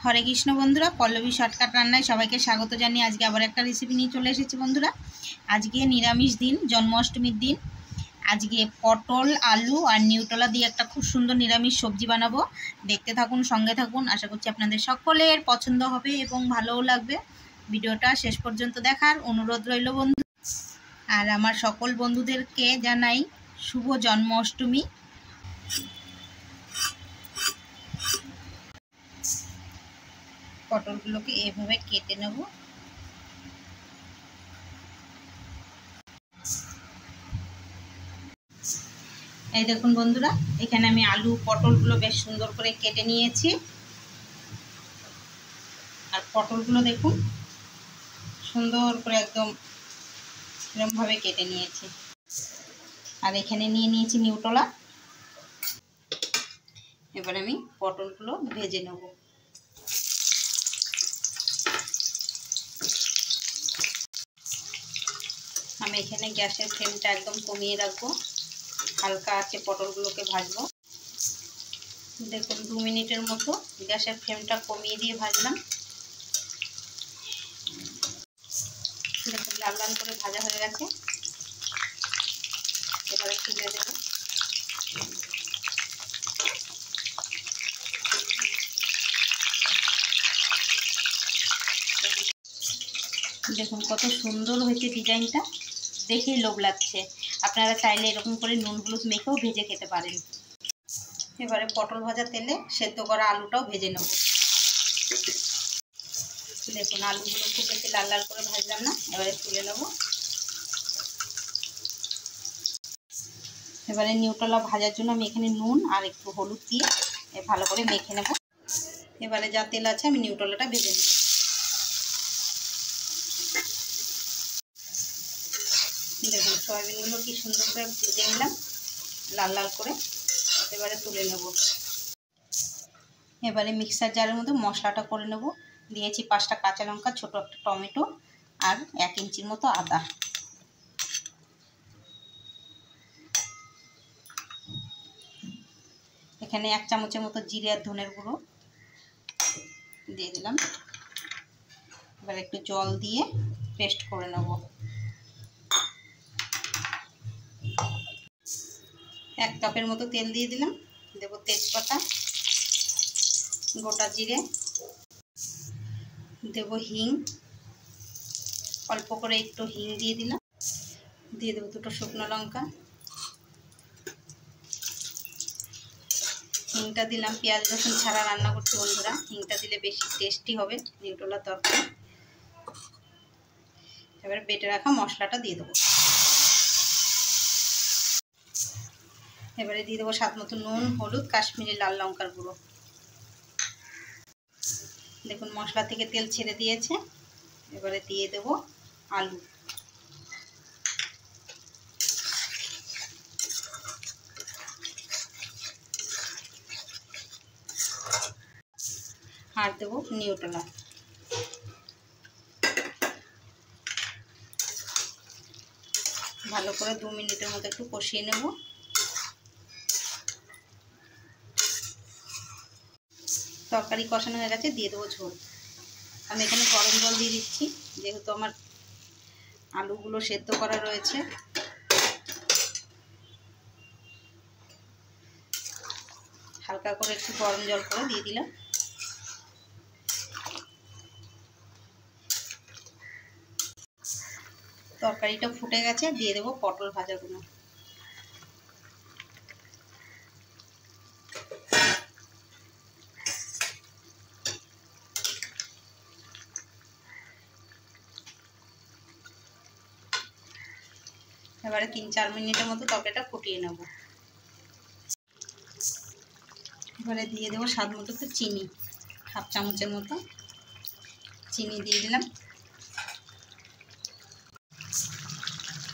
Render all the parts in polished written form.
হরে কৃষ্ণ বন্ধুরা, পল্লবী শর্টকাট রান্নায় সবাইকে স্বাগত জানিয়ে আজকে আবার একটা রেসিপি নিয়ে চলে এসেছি বন্ধুরা। আজকে নিরামিষ দিন, জন্মাষ্টমীর দিন। আজকে পটল, আলু আর নিউট্রেলা দিয়ে একটা খুব সুন্দর নিরামিষ সবজি বানাবো। দেখতে থাকুন, সঙ্গে থাকুন। আশা করছি আপনাদের সকলের পছন্দ হবে এবং ভালোও লাগবে। ভিডিওটা শেষ পর্যন্ত দেখার অনুরোধ রইল বন্ধু। আর আমার সকল বন্ধুদেরকে জানাই শুভ জন্মাষ্টমী। পটলগুলোকে এভাবে কেটে নেব। এই দেখুন বন্ধুরা, এখানে আমি আলু পটলগুলো বেশ সুন্দর করে কেটে নিয়েছি। আর পটলগুলো দেখুন সুন্দর করে একদম এরকমভাবে কেটে নিয়েছি। আর এখানে নিয়ে নিয়েছি নিউট্রেলা। এবার আমি পটলগুলো ভেজে নেব। আমি এখানে গ্যাসের ফ্লেমটা একদম কমিয়ে রাখবো, হালকা আছে পটলগুলোকে ভাজবো। দেখুন 2 মিনিটের মতো গ্যাসের ফ্লেমটা কমিয়ে দিয়ে ভাজলাম। দেখুন লাল লাল করে ভাজা হয়ে গেছে। এবারে তুলে দেব। দেখুন কত সুন্দর হয়েছে ডিজাইনটা, দেখেই লোভ লাগছে। আপনারা চাইলে এরকম করে নুন হলুদ মেখেও ভেজে খেতে পারেন। এবারে পটল ভাজা তেলে সেদ্ধ করা আলুটাও ভেজে নেব। দেখুন আলুগুলো খুব বেশি লাল লাল করে ভাজলাম না, এবারে তুলে নেব। এবারে নিউট্রেলা ভাজার জন্য আমি এখানে নুন আর একটু হলুদ দিয়ে ভালো করে মেখে নেব। এবারে যা তেল আছে আমি নিউট্রেলাটা ভেজে নেব। দেখুন সয়াবিনগুলো কি সুন্দর করে ভেজে নিলাম লাল লাল করে। এবারে তুলে নেব। এবারে মিক্সার জারের মধ্যে মশলাটা করে নেব। দিয়েছি 5টা কাঁচা লঙ্কা, ছোট একটা টমেটো আর 1 ইঞ্চির মতো আদা। এখানে 1 চামচের মতো জিরে আর ধনের গুঁড়ো দিয়ে দিলাম। এবার একটু জল দিয়ে পেস্ট করে নেব। 1 কাপের মতো তেল দিয়ে দিলাম। দেব তেজপাতা, গোটা জিরে, দেব হিং, অল্প করে একটু হিং দিয়ে দিলাম। দিয়ে দেবো 2টো শুকনো লঙ্কা। হিংটা দিলাম, পেঁয়াজ রসুন ছাড়া রান্না করছি বন্ধুরা। হিংটা দিলে বেশি টেস্টি হবে নিউট্রেলার তরকারি। এবারে বেটে রাখা মশলাটা দিয়ে দেবো। এবারে দিয়ে দেবো স্বাদ মতো নুন, হলুদ, কাশ্মীরি লাল লঙ্কার গুঁড়ো। দেখুন মশলা থেকে তেল ছেড়ে দিয়েছে। এবারে দিয়ে দেবো আলু। আর দেবো নিউট্রেলা। ভালো করে 2 মিনিটের মতো একটু কষিয়ে নেব। তরকারি কষানো হয়ে গেছে, দিয়ে দেবো ঝোল। আমি এখানে গরম জল দিয়ে দিচ্ছি, যেহেতু আমার আলুগুলো সেদ্ধ করা রয়েছে। হালকা করে একটু গরম জল করে দিয়ে দিলাম। তরকারিটা ফুটে গেছে, দিয়ে দেবো পটল ভাজাগুলো। এবারে 3-4 মিনিটের মতো তরকারিটা ফুটিয়ে নেব। এবারে দিয়ে দেবো স্বাদ মতো একটু চিনি, 1/2 চামচের মতো চিনি দিয়ে দিলাম।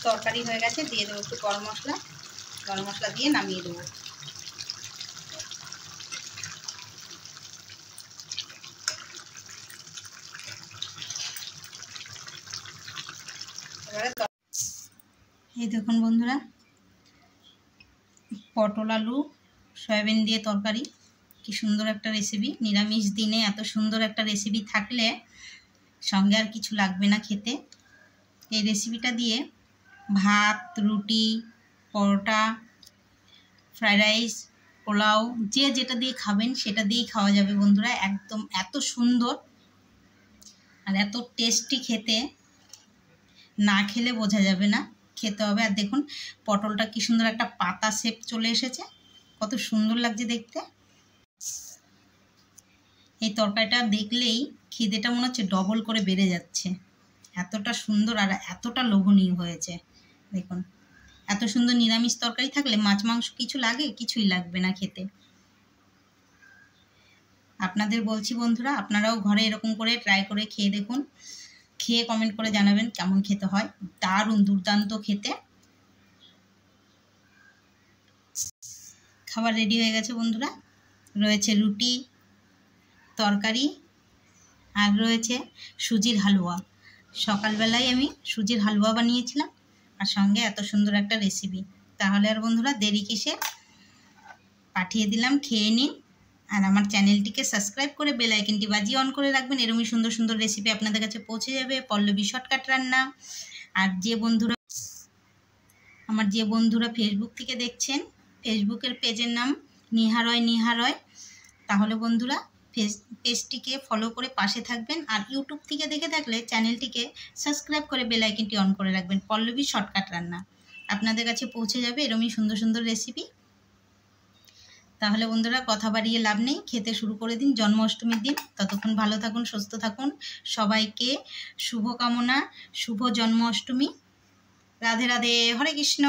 তরকারি হয়ে গেছে, দিয়ে দেবো একটু গরম মশলা দিয়ে নামিয়ে দেবো। এবারে এই দেখুন বন্ধুরা, পটল আলু সয়াবিন দিয়ে তরকারি কি সুন্দর একটা রেসিপি। নিরামিষ দিনে এত সুন্দর একটা রেসিপি থাকলে সঙ্গে আর কিছু লাগবে না খেতে। এই রেসিপিটা দিয়ে ভাত, রুটি, পরোটা, ফ্রাইড রাইস, পোলাও, যে যেটা দিয়ে খাবেন সেটা দিয়েই খাওয়া যাবে বন্ধুরা। একদম এত সুন্দর আর এত টেস্টি খেতে, না খেলে বোঝা যাবে না, খেতে হবে। আর দেখুন পটলটা কি সুন্দর একটা পাতা শেপ চলে এসেছে, কত সুন্দর লাগছে দেখতে। এই তরকারিটা দেখলেই খিদেটা মনে হচ্ছে ডবল করে বেড়ে যাচ্ছে, এতটা সুন্দর আর এতটা লোভনীয় হয়েছে। দেখুন এত সুন্দর নিরামিষ তরকারি থাকলে মাছ মাংস কিছু লাগে? কিছুই লাগবে না খেতে। আপনাদের বলছি বন্ধুরা, আপনারাও ঘরে এরকম করে ট্রাই করে খেয়ে দেখুন, খেয়ে কমেন্ট করে জানাবেন কেমন খেতে হয়। দারুণ দুর্দান্ত খেতে। খাবার রেডি হয়ে গেছে বন্ধুরা। রয়েছে রুটি, তরকারি, আর রয়েছে সুজির হালুয়া। সকালবেলায় আমি সুজির হালুয়া বানিয়েছিলাম, আর সঙ্গে এত সুন্দর একটা রেসিপি। তাহলে আর বন্ধুরা দেরি কিসে, পাঠিয়ে দিলাম, খেয়ে নিন। আর আমার চ্যানেলটিকে সাবস্ক্রাইব করে বেল আইকনটি বাজিয়ে অন করে রাখবেন। এরকমই সুন্দর সুন্দর রেসিপি আপনাদের কাছে পৌঁছে যাবে। পল্লবী শর্টকাট রান্না। আর যে বন্ধুরা ফেসবুক থেকে দেখছেন, ফেসবুকের পেজের নাম নিহারয়। তাহলে বন্ধুরা পেজটিকে ফলো করে পাশে থাকবেন। আর ইউটিউব থেকে দেখে থাকলে চ্যানেলটিকে সাবস্ক্রাইব করে বেল আইকনটি অন করে রাখবেন। পল্লবী শর্টকাট রান্না আপনাদের কাছে পৌঁছে যাবে এরকমই সুন্দর সুন্দর রেসিপি। তাহলে বন্ধুরা কথা বাড়িয়ে লাভ নেই, খেতে শুরু করে দিন। জন্মাষ্টমীর দিন, ততক্ষণ ভালো থাকুন, সুস্থ থাকুন। সবাইকে শুভকামনা, শুভ জন্মাষ্টমী। রাধে রাধে, হরে কৃষ্ণ।